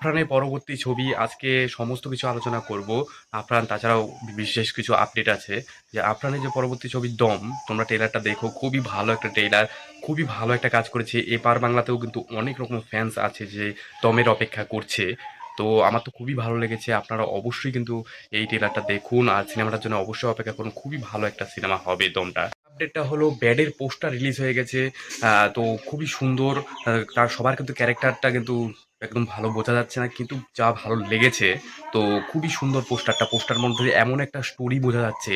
আফরানের পরবর্তী ছবি আজকে সমস্ত কিছু আলোচনা করব। আফরান তাছাড়াও বিশেষ কিছু আপডেট আছে যে আফরানের যে পরবর্তী ছবি 'দম', তোমরা ট্রেলারটা দেখো। খুবই ভালো একটা ট্রেলার, খুবই ভালো একটা কাজ করেছে। এপার বাংলাতেও কিন্তু অনেক রকম ফ্যান্স আছে যে 'দমের' অপেক্ষা করছে। তো আমার তো খুবই ভালো লেগেছে। আপনারা অবশ্যই কিন্তু এই ট্রেলারটা দেখুন আর সিনেমাটার জন্য অবশ্যই অপেক্ষা করুন। খুবই ভালো একটা সিনেমা হবে 'দমটা'। আপডেটটা হলো 'ব্যাড'ের পোস্টার রিলিজ হয়ে গেছে। তো খুবই সুন্দর। তার সবার কিন্তু ক্যারেক্টারটা কিন্তু একদম ভালো বোঝা যাচ্ছে না, কিন্তু যা ভালো লেগেছে। তো খুবই সুন্দর পোস্টারটা। পোস্টার মধ্যে এমন একটা স্টোরি বোঝা যাচ্ছে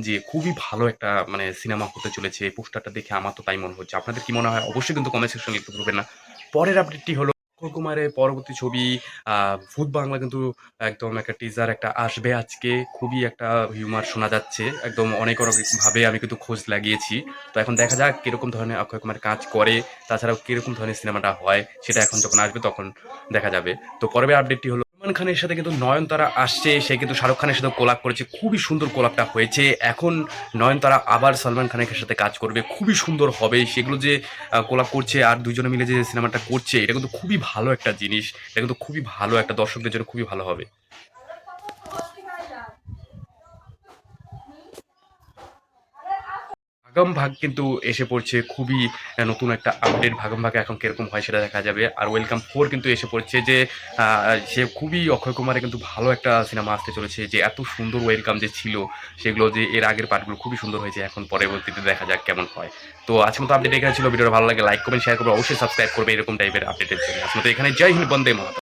যে খুবই ভালো একটা মানে সিনেমা হতে চলেছে। পোস্টারটা দেখে আমার তো তাই মনে হচ্ছে। আপনাদের কি মনে হয়? অবশ্যই কিন্তু কমেন্ট সেকশনে লিখতে ভুলবেন না। পরের আপডেটটি হলো অক্ষয় কুমারের পরবর্তী ছবি আ ভূত বাংলা কিন্তু একদম একটা টিজার একটা আসবে আজকে। খুবই একটা হিউমার শোনা যাচ্ছে। একদম অনেক ভাবে আমি কিন্তু খোঁজ লাগিয়েছি। তো এখন দেখা যাক কিরকম ধরনের অক্ষয় কুমার কাজ করে। তাছাড়াও কিরকম ধরনের সিনেমাটা হয় সেটা এখন যখন আসবে তখন দেখা যাবে। তো পরের আপডেটটি হলো সালমান খানের সাথে কিন্তু নয়নতারা আসছে। সে কিন্তু শাহরুখ খানের সাথে কোলাব করেছে। খুবই সুন্দর কোলাবটা হয়েছে। এখন নয়নতারা আবার সালমান খানের সাথে কাজ করবে। খুবই সুন্দর হবে। সেগুলো যে কোলাব করছে আর ২ জনে মিলে যে সিনেমাটা করছে এটা কিন্তু খুবই ভালো একটা জিনিস। এটা কিন্তু খুবই ভালো একটা দর্শকদের জন্য খুবই ভালো হবে। ভাগাম ভাগ কিন্তু এসে পড়ছে খুবই নতুন একটা আপডেট। ভাগাম ভাগ এখন কিরকম হয় সেটা দেখা যাবে। আর ওয়েলকাম 4 কিন্তু এসে পড়ছে যে সে খুবই অক্ষয় কুমারের কিন্তু ভালো একটা সিনেমা আসতে চলেছে যে এত সুন্দর ওয়েলকাম যে ছিল সেগুলো যে এর আগের পার্টগুলো খুবই সুন্দর হয়েছে। এখন পরবর্তীতে দেখা যাক কেমন হয়। তো আজকের মতো আপডেট এখানে ছিল। ভিডিওটা ভালো লাগে লাইক করবেন, শেয়ার করবেন, অবশ্যই সাবস্ক্রাইব করবে এরকম টাইপের আপডেটের জন্য। আজকের মতো এখানে জয় হিন্দ, বন্দে মাতরম।